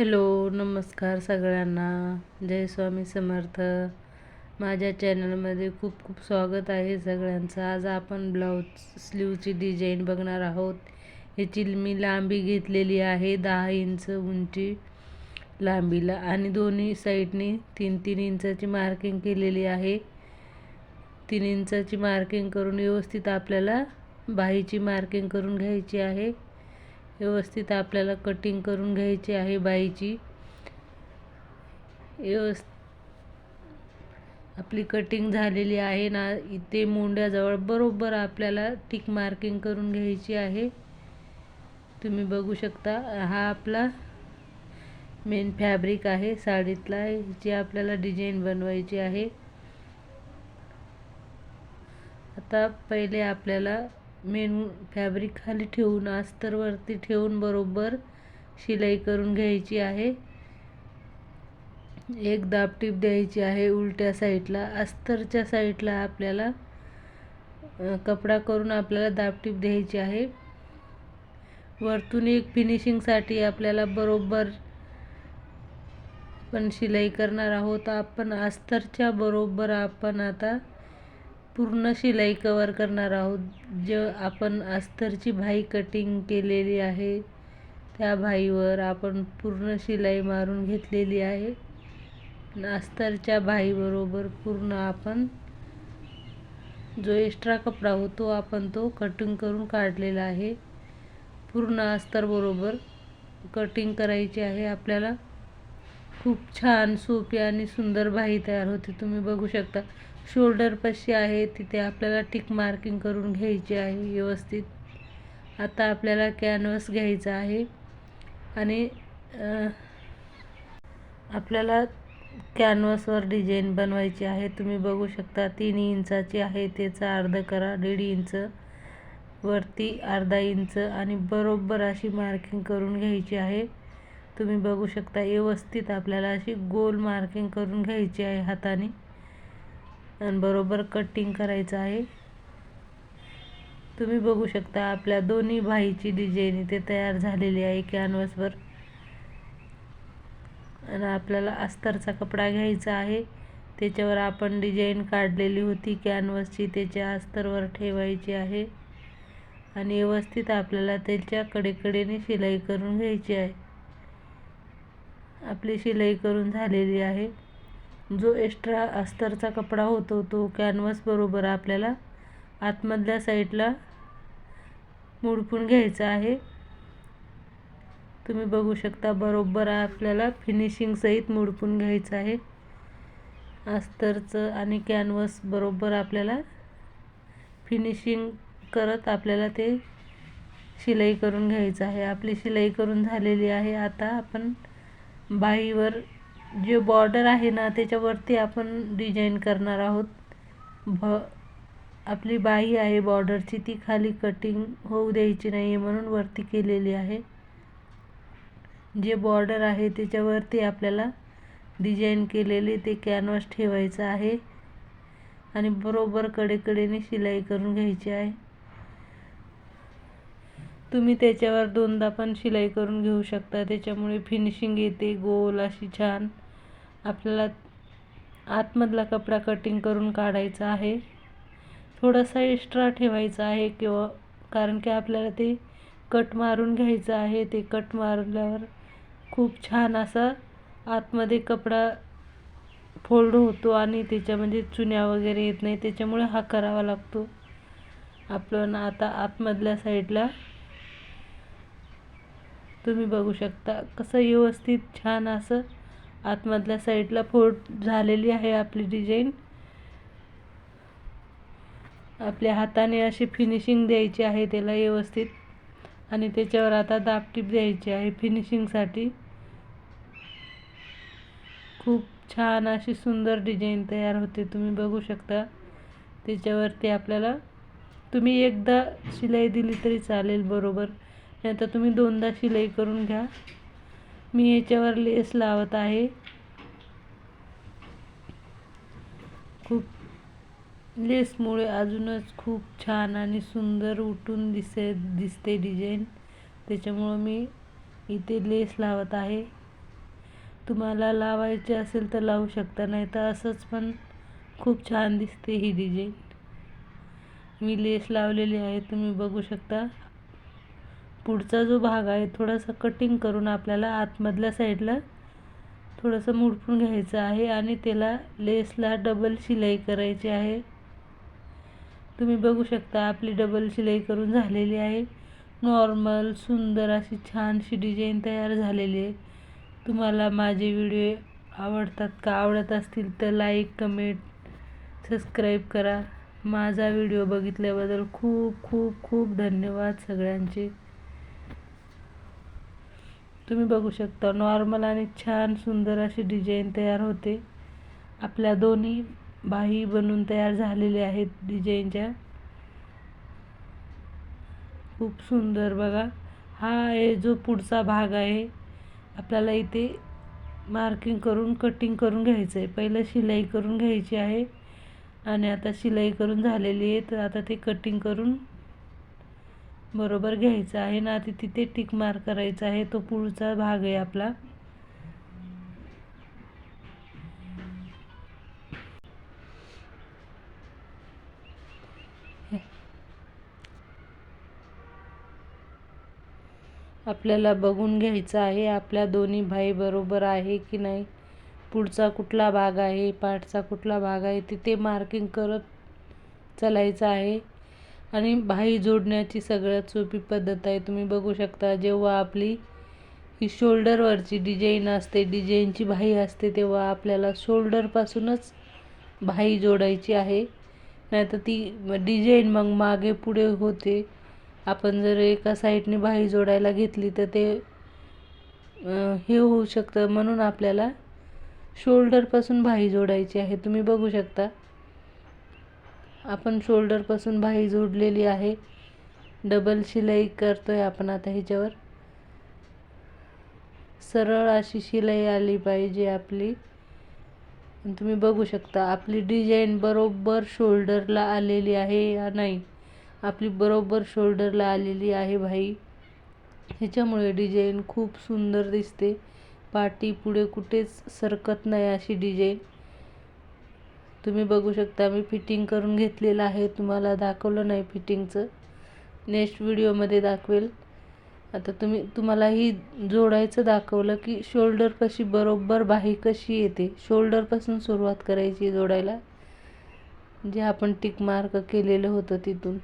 Hello, नमस्कार सगळ्यांना. जय स्वामी समर्थ. माझ्या चॅनलमध्ये खूप खूप स्वागत आहे सगळ्यांचं. आज आपण ब्लाऊज स्लीवची डिझाईन बघणार आहोत. ह्याची मी लांबी घेतलेली आहे 10 इंच उंची लांबीला आणि दोन्ही साईडनी 3-3 इंचाची मार्किंग केलेली आहे. 3 इंचाची मार्किंग करून व्यवस्थित आपल्याला बाहीची मार्किंग करून घ्यायची आहे. व्यवस्थित आपल्याला कटिंग करून घ्यायची आहे बाहीची. आपली कटिंग झालेली आहे ना, इथे मोंड्याजवळ बरोबर आपल्याला टिक मार्किंग करून घ्यायची आहे. तुम्ही बघू शकता, हा आपला मेन फॅब्रिक आहे साडीतला, जी आपल्याला डिझाईन बनवायची आहे. आता पहिले आपल्याला मेन फॅब्रिक खाली ठेवून अस्तरवरती ठेवून बरोबर शिलाई करून घ्यायची आहे. एक दाबटीप द्यायची आहे उलट्या साईडला. अस्तरच्या साईडला आपल्याला कपडा करून आपल्याला दाबटीप द्यायची आहे. वरतून एक फिनिशिंगसाठी आपल्याला बरोबर पण शिलाई करणार आहोत. आपण अस्तरच्या बरोबर आपण आता पूर्ण शिलाई कवर करणार आहोत. जे आपण अस्तरची बाही कटिंग केलेली आहे त्या बाहीवर आपण पूर्ण शिलाई मारून घेतलेली आहे. अस्तरच्या बाहीबरोबर पूर्ण आपण जो एक्स्ट्रा कपडा होतो आपण तो कटिंग करून काढलेला आहे. पूर्ण अस्तर बरोबर कटिंग करायची आहे आपल्याला. खूप छान सोपी आणि सुंदर बाही तयार होते. तुम्ही बघू शकता, शोल्डर पाशी आहे तिथे आपल्याला टिक मार्किंग करून घ्यायची आहे व्यवस्थित. आता आपल्याला कॅनव्हास घ्यायचा आहे आणि आपल्याला कॅनव्हासवर डिझाईन बनवायची आहे. तुम्ही बघू शकता 3 इंचाची आहे, त्याचा अर्ध करा 1.5 इंच, वरती अर्धा इंच आणि बरोबर अशी मार्किंग करून घ्यायची आहे. तुम्ही बघू शकता, व्यवस्थित आपल्याला अशी गोल मार्किंग करून घ्यायची आहे हाताने आणि बरोबर कटिंग करायचं आहे. तुम्ही बघू शकता आपल्या दोन्ही बाहीची डिझाईन इथे तयार झालेली आहे कॅनव्हासवर. आणि आपल्याला अस्तरचा कपडा घ्यायचा आहे, त्याच्यावर आपण डिझाईन काढलेली होती कॅनव्हासची, त्याच्या अस्तरवर ठेवायची आहे आणि व्यवस्थित आपल्याला त्याच्या कडेकडेने शिलाई करून घ्यायची आहे. आपली शिलाई करून झालेली आहे. जो एक्स्ट्रा अस्तरचा कपडा होतो तो कॅनव्हास बरोबर आपल्याला आतमधल्या साईडला मुडपून घ्यायचा आहे. तुम्ही बघू शकता, बरोबर आपल्याला फिनिशिंग सहित मुडपून घ्यायचं आहे. अस्तरचं आणि कॅनव्हास बरोबर आपल्याला फिनिशिंग करत आपल्याला ते शिलाई करून घ्यायचं आहे. आपली शिलाई करून झालेली आहे. आता आपण बाहीवर जे बॉर्डर आहे ना, त्याच्यावरती आपण डिझाईन करणार आहोत. आपली बाही आहे बॉर्डरची, ती खाली कटिंग होऊ द्यायची नाही म्हणून वरती केलेली आहे. जे बॉर्डर आहे त्याच्यावरती आपल्याला डिझाईन केलेली ते कॅनव्हास ठेवायचं आहे आणि बरोबर कडेकडेने शिलाई करून घ्यायची आहे. तुम्ही त्याच्यावर 2दा पण शिलाई करून घेऊ शकता, त्याच्यामुळे फिनिशिंग येते गोल अशी छान. आपल्याला आतमधला कपडा कटिंग करून काढायचा आहे. थोडासा एक्स्ट्रा ठेवायचा आहे किंवा कारण की आपल्याला ते कट मारून घ्यायचं आहे. ते कट मारल्यावर खूप छान असा आतमध्ये कपडा फोल्ड होतो आणि त्याच्यामध्ये चुन्या वगैरे येत नाही, त्याच्यामुळे हा करावा लागतो. आपण आता आतमधल्या साईडला तुम्ही बघू शकता कसं व्यवस्थित छान असं आतमधल्या साईडला फोल्ड झालेली आहे आपली डिझाईन. आपल्या हाताने अशी फिनिशिंग द्यायची आहे त्याला व्यवस्थित आणि त्याच्यावर आता दाबटीप द्यायची आहे फिनिशिंगसाठी. खूप छान अशी सुंदर डिझाईन तयार होते. तुम्ही बघू शकता, त्याच्यावरती आपल्याला तुम्ही एकदा शिलाई दिली तरी चालेल बरोबर, नाहीतर तुम्ही 2दा शिलाई करून घ्या. मी याच्यावर लेस लावत आहे. खूप लेसमुळे अजूनच खूप छान आणि सुंदर उठून दिसते डिझाईन, त्याच्यामुळं मी इथे लेस लावत आहे. तुम्हाला लावायचे असेल तर लावू शकता, नाही तर असंच पण खूप छान दिसते ही डिझाईन. मी लेस लावलेली आहे, तुम्ही बघू शकता. पुढचा जो भाग आहे थोडासा कटिंग करून आपल्याला आतमधल्या साईडला थोडंसं मुडपून घ्यायचं आहे आणि त्याला लेसला डबल शिलाई करायची आहे. तुम्ही बघू शकता आपली डबल शिलाई करून झालेली आहे. नॉर्मल सुंदर अशी छानशी डिझाईन तयार झालेली आहे. तुम्हाला माझे व्हिडिओ आवडतात का? आवडत असतील तर लाईक, कमेंट, सबस्क्राईब करा. माझा व्हिडिओ बघितल्याबद्दल खूप खूप खूप धन्यवाद सगळ्यांचे. तुम्ही बघू शकता नॉर्मल आणि छान सुंदर अशी डिझाईन तयार होते. आपल्या दोन्ही बाही बनून तयार झालेल्या आहेत डिझाईनच्या. खूप सुंदर बघा. हा आहे जो पुढचा भाग आहे. आपल्याला इथे मार्किंग करून कटिंग करून घ्यायचं आहे. पहिलं शिलाई करून घ्यायची आहे आणि आता शिलाई करून झालेली आहे, तर आता ते कटिंग करून बरोबर घ्यायचं आहे ना. तिथे टिक मार्क करायचा आहे. तो पुढचा भाग आहे आपला. आपल्याला बघून घ्यायचं आहे आपल्या दोन्ही बाही बरोबर आहे की नाही. पुढचा कुठला भाग आहे, पाठचा कुठला भाग आहे, तिथे मार्किंग करत चालायचं आहे. आणि बाही जोडण्याची सगळ्यात सोपी पद्धत आहे. तुम्ही बघू शकता जेव्हा आपली ही शोल्डरवरची डिझाईन असते, डिझाईनची बाही असते, तेव्हा आपल्याला शोल्डरपासूनच बाही जोडायची आहे. नाहीतर ती डिझाईन मग मागे पुढे होते. आपण जर एका साईडने बाही जोडायला घेतली तर ते हे होऊ शकतं. म्हणून आपल्याला शोल्डरपासून बाही जोडायची आहे. तुम्ही बघू शकता आपण शोल्डरपासून बाही जोडलेली आहे. डबल शिलाई करतोय आपण आता ह्याच्यावर. सरळ अशी शिलाई आली पाहिजे आपली. तुम्ही बघू शकता आपली डिझाईन बरोबर शोल्डरला आलेली आहे या नाही. आपली बरोबर शोल्डरला आलेली आहे बाही. ह्याच्यामुळे डिझाईन खूप सुंदर दिसते. पाठी पुढे कुठेच सरकत नाही अशी डिझाईन. तुम्ही बघू शकता मी फिटिंग करून घेतलेलं आहे. तुम्हाला दाखवलं नाही फिटिंगचं, नेक्स्ट व्हिडिओमध्ये दाखवेल. आता तुम्हाला ही जोडायचं दाखवलं की शोल्डरपाशी बरोबर बाही कशी येते. शोल्डरपासून सुरुवात करायची जोडायला, जे आपण टिक मार्क केलेलं होतं तिथून.